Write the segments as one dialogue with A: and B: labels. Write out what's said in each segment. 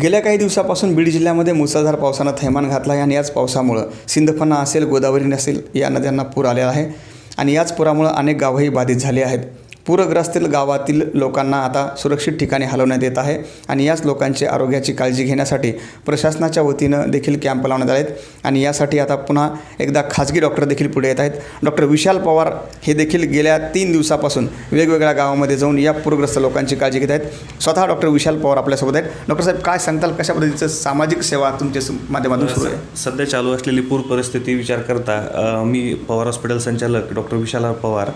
A: गेल्या काही दिवसापासून बीड जिल्ह्यामध्ये मुसळधार पावसानं थैमान घातला आहे आणि याच पावसामुळं सिंदफणा असेल, गोदावरी नसेल या नद्यांना पूर आलेला आहे आणि याच पुरामुळं अनेक गावंही बाधित झाली आहेत. पूरग्रस्त गावातील लोकांना आता सुरक्षित ठिकाणी हलवण्यात येत आहे आणि याच लोकांची आरोग्याची काळजी घेण्यासाठी प्रशासनाच्या वतीनं देखील कॅम्प लावण्यात आले आहेत आणि यासाठी आता पुन्हा एकदा खाजगी डॉक्टर देखील पुढे येत आहेत. डॉक्टर विशाल पवार हे देखील गेल्या 3 दिवसापासून वेगवेगळ्या गावामध्ये जाऊन या पूरग्रस्त लोकांची काळजी घेत आहेत. स्वतः डॉक्टर विशाल पवार आपल्यासोबत आहेत. डॉक्टर साहेब, काय सांगताल, कशा पद्धतीचं सामाजिक सेवा तुमच्या माध्यमातून सुरू आहे?
B: सध्या चालू असलेली पूर परिस्थिती विचार करता मी पवार हॉस्पिटल संचालक डॉक्टर विशाल पवार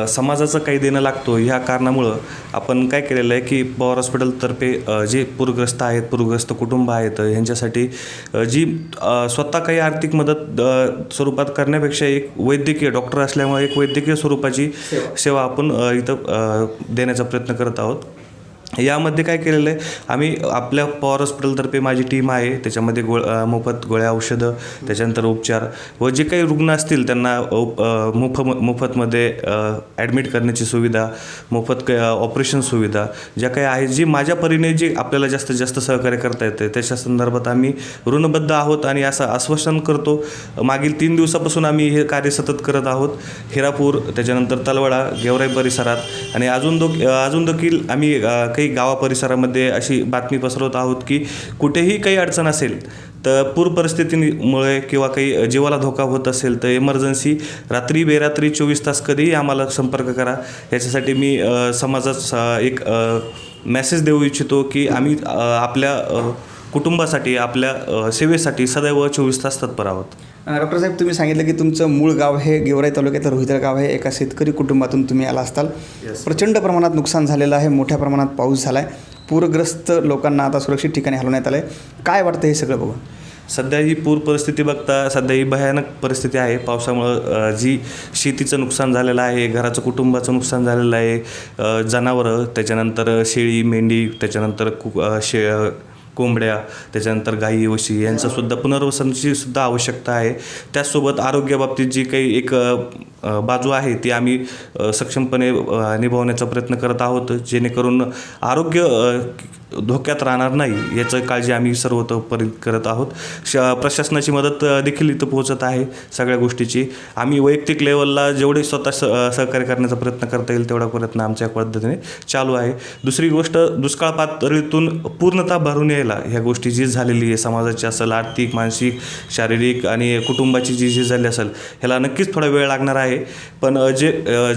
B: समाजाचं काही देणं लागतो ह्या कारणामुळं आपण काय केलेलं आहे की पवार हॉस्पिटलतर्फे जे पूरग्रस्त आहेत, पूरग्रस्त कुटुंब आहेत यांच्यासाठी जी स्वतः काही आर्थिक मदत स्वरूपात करण्यापेक्षा एक वैद्यकीय डॉक्टर असल्यामुळे एक वैद्यकीय स्वरूपाची सेवा आपण इथं देण्याचा प्रयत्न करत आहोत. यामध्ये काय केलेलं आहे, आम्ही आपल्या पवार हॉस्पिटलतर्फे माझी टीम आहे, त्याच्यामध्ये मोफत गोळ्या, औषधं, त्याच्यानंतर उपचार व जे काही रुग्ण असतील त्यांना मोफतमध्ये ॲडमिट करण्याची सुविधा, मोफत ऑपरेशन सुविधा ज्या काही आहेत, जी माझ्या परीने जी आपल्याला जास्तीत जास्त सहकार्य करता येते त्याच्या संदर्भात आम्ही ऋणबद्ध आहोत आणि असं आश्वासन करतो. मागील 3 दिवसापासून आम्ही हे कार्य सतत करत आहोत. हिरापूर, त्याच्यानंतर तलवडा, गेवराई परिसरात आणि अजून देखील आम्ही काही गावा परिसरामध्ये अशी बातमी पसरवत आहोत की कुठेही काही अडचण असेल तर पूर परिस्थितीमुळे किंवा काही जीवाला धोका होत असेल तर इमर्जन्सी रात्री बेरात्री 24 तास कधीही आम्हाला संपर्क करा. याच्यासाठी मी समाजात एक मेसेज देऊ इच्छितो की आम्ही आपल्या कुटुंबासाठी, आपल्या सेवेसाठी सदैव 24 तास तत्पर आहोत.
A: डॉक्टर साहेब, तुम्ही सांगितलं की तुमचं मूळ गाव हे गेवराई तालुक्यातलं रोहितर गाव आहे. एका शेतकरी कुटुंबातून तुम्ही आला असताल. प्रचंड प्रमाणात नुकसान झालेलं आहे, मोठ्या प्रमाणात पाऊस झाला आहे, पूरग्रस्त लोकांना आता सुरक्षित ठिकाणी हलवण्यात आलं आहे. काय वाटतं हे सगळं बघून?
B: सध्या ही पूर परिस्थिती बघता सध्या ही भयानक परिस्थिती आहे. पावसामुळं जी शेतीचं नुकसान झालेलं आहे, घराचं, कुटुंबाचं नुकसान झालेलं आहे, जनावरं, त्याच्यानंतर शेळी, मेंढी, त्याच्यानंतर कोंबड्या, त्याच्यानंतर गाई, म्हशी यांचंसुद्धा पुनर्वसनाची सुद्धा आवश्यकता आहे. त्याचसोबत आरोग्याबाबतीत जी काही एक बाजू आहे ती आम्ही सक्षमपणे निभावण्याचा प्रयत्न करत आहोत, जेणेकरून आरोग्य धोक्यात राहणार नाही याची काळजी आम्ही सर्वतोपरी करत आहोत. प्रशासनाची मदत देखील इथं पोहोचत आहे. सगळ्या गोष्टीची आम्ही वैयक्तिक लेवलला जेवढे स्वतः सहकार्य करण्याचा प्रयत्न करता येईल तेवढा प्रयत्न आमच्या पद्धतीने चालू आहे. दुसरी गोष्ट, दुष्काळ पातळीतून पूर्णतः भरून यायला ह्या गोष्टी जी झालेली आहे, समाजाची असेल, आर्थिक, मानसिक, शारीरिक आणि कुटुंबाची जी झाली असेल, ह्याला नक्कीच थोडा वेळ लागणार आहे. पण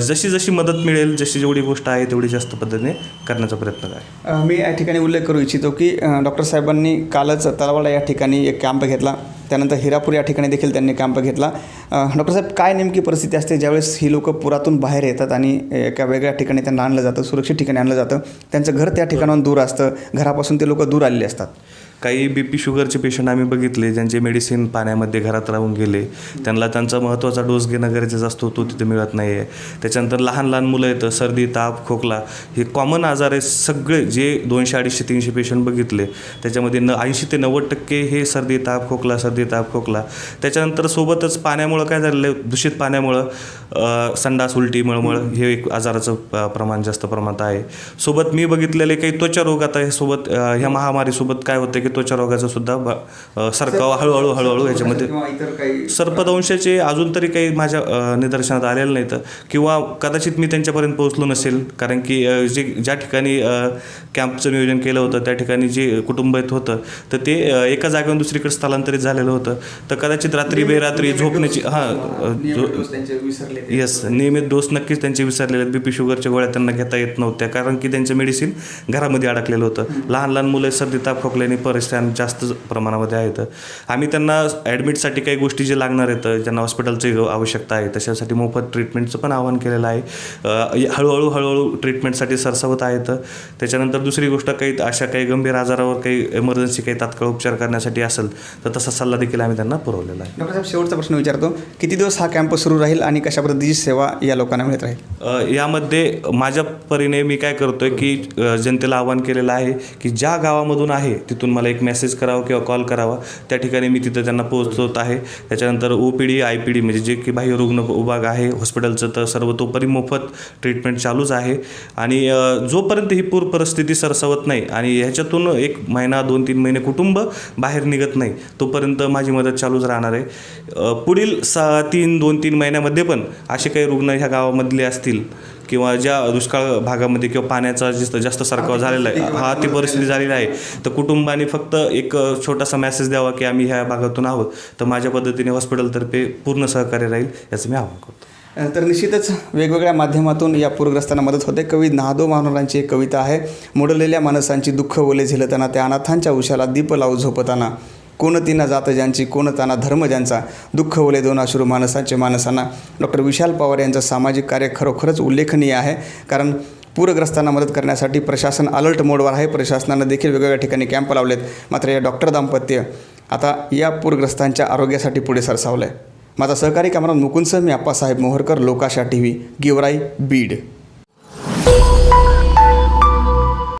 B: जशी मदत मिळेल, जेवढी गोष्ट आहे तेवढी जास्त पद्धतीने करण्याचा प्रयत्न आहे.
A: मी या ठिकाणी उल्लेख करू इच्छितो की डॉक्टर साहेबांनी कालच तलवाडा या ठिकाणी एक कॅम्प घेतला, त्यानंतर हिरापूर या ठिकाणी देखील त्यांनी कॅम्प घेतला. डॉक्टर साहेब, काय नेमकी परिस्थिती असते ज्यावेळेस ही लोक पुरातून बाहेर येतात आणि एका वेगळ्या ठिकाणी त्यांना आणलं जातं, सुरक्षित ठिकाणी आणलं जातं, त्यांचं घर त्या ठिकाणाहून दूर असतं, घरापासून ते लोक दूर आलेले असतात?
B: काही BP शुगरचे पेशंट आम्ही बघितले ज्यांचे मेडिसिन पाण्यामध्ये घरात राहून गेले, त्यांना त्यांचा महत्त्वाचा डोस घेणं गरजेचा असतो, तो तिथे मिळत नाही आहे. त्याच्यानंतर लहान मुलं येतं, सर्दी, ताप, खोकला हे कॉमन आजार आहे. सगळे जे 200, 250, 300 पेशंट बघितले त्याच्यामध्ये 80 ते 90% हे सर्दी, ताप, खोकला. त्याच्यानंतर सोबतच पाण्यामुळं काय झालेलं आहे, दूषित पाण्यामुळं संडास, उलटी, मळमळ हे एक आजाराचं प्रमाण जास्त प्रमाणात आहे. सोबत मी बघितलेले काही त्वचा रोग आता हे सोबत ह्या महामारीसोबत काय होतं की त्वचा रोगाचा सुद्धा सरकाव हळूहळू याच्यामध्ये सर्पदंशाचे अजून तरी काही माझ्या निदर्शनात आलेलं नाही, तर किंवा कदाचित मी त्यांच्यापर्यंत पोहोचलो नसेल, कारण की ज्या ठिकाणी कॅम्पचं नियोजन केलं होतं त्या ठिकाणी जे कुटुंब होतं तर ते एका जागेवरून दुसरीकडे स्थलांतरित झालेलं होतं. तर कदाचित रात्री बेरात्री झोपण्याची नियमित डोस नक्कीच त्यांचे विसरलेले आहेत. BP शुगरच्या गोळ्या त्यांना घेता येत नव्हत्या कारण की त्यांचं मेडिसिन घरामध्ये अडकलेलं होतं. लहान मुलं सर्दी, ताप, खोकल्याने परिस्थिती जास्त प्रमाणामध्ये आहेत. आम्ही त्यांना ॲडमिटसाठी काही गोष्टी जे लागणार आहेत, ज्यांना हॉस्पिटलची आवश्यकता आहे तशासाठी मोफत ट्रीटमेंटचं पण आवाहन केलेलं आहे. हळूहळू ट्रीटमेंटसाठी सरसावत आहेत. त्याच्यानंतर दुसरी गोष्ट, काही अशा काही गंभीर आजारावर काही इमर्जन्सी काही तात्काळ उपचार करण्यासाठी असेल तर तसा सल्ला देखील आम्ही त्यांना पुरवलेला आहे.
A: डॉक्टर साहेब, शेवटचा प्रश्न विचारतो, किती दिवस हा कॅम्प सुरू राहील आणि कशा पद्धतीची सेवा या लोकांना मिळत राहील?
B: यामध्ये माझ्या परीने मी काय करतो आहे की जनतेला आवाहन केलेलं आहे की ज्या गावामधून आहे तिथून मला एक मेसेज करावा किंवा कॉल करावा, त्या ठिकाणी मी तिथं त्यांना पोहोचवत आहे. त्याच्यानंतर OPD IPD म्हणजे जे की बाह्य रुग्ण विभाग आहे हॉस्पिटलचं, तर सर्व तोपरी मोफत ट्रीटमेंट चालूच आहे. आणि जोपर्यंत ही पूर परिस्थिती सरसावत नाही आणि ह्याच्यातून 1 महिना 2-3 महिने कुटुंब बाहेर निघत नाही, तोपर्यंत माझी मदत चालूच राहणार आहे. पुढील 2-3 महिन्यामध्ये पण असे काही रुग्ण ह्या गावामधले असतील किंवा ज्या दुष्काळ भागामध्ये किंवा पाण्याचा जास्त सरकाव झालेला आहे, हा ती परिस्थिती झालेली आहे, तर कुटुंबाने फक्त एक छोटासा मेसेज द्यावा की आम्ही ह्या भागातून आहोत, तर माझ्या पद्धतीने हॉस्पिटलतर्फे पूर्ण सहकार्य राहील याचं मी आवाहन करतो.
A: तर निश्चितच वेगवेगळ्या माध्यमातून या पूरग्रस्तांना मदत होते. कवी नादो मानोरांची एक कविता आहे, मोडलेल्या माणसांची दुःख ओले झेलताना, त्या अनाथांच्या उशाला दीप लावू झोपताना, कोण तिना जात ज्यांची, कोण ताना धर्म ज्यांचा, दुःख ओले दोन अश्रू माणसांचे माणसांना. डॉक्टर विशाल पवार यांचं सामाजिक कार्य खरोखरच उल्लेखनीय आहे, कारण पूरग्रस्तांना मदत करण्यासाठी प्रशासन अलर्ट मोडवर आहे. प्रशासनानं देखील वेगवेगळ्या ठिकाणी कॅम्प लावलेत. मात्र या डॉक्टर दाम्पत्य आता या पूरग्रस्तांच्या आरोग्यासाठी पुढे सरसावलं आहे. माझा सहकारी कॅमेरामन मुकुंदसह मी आप्पासाहेब मोहरकर, लोकाशा TV, गेवराई, बीड.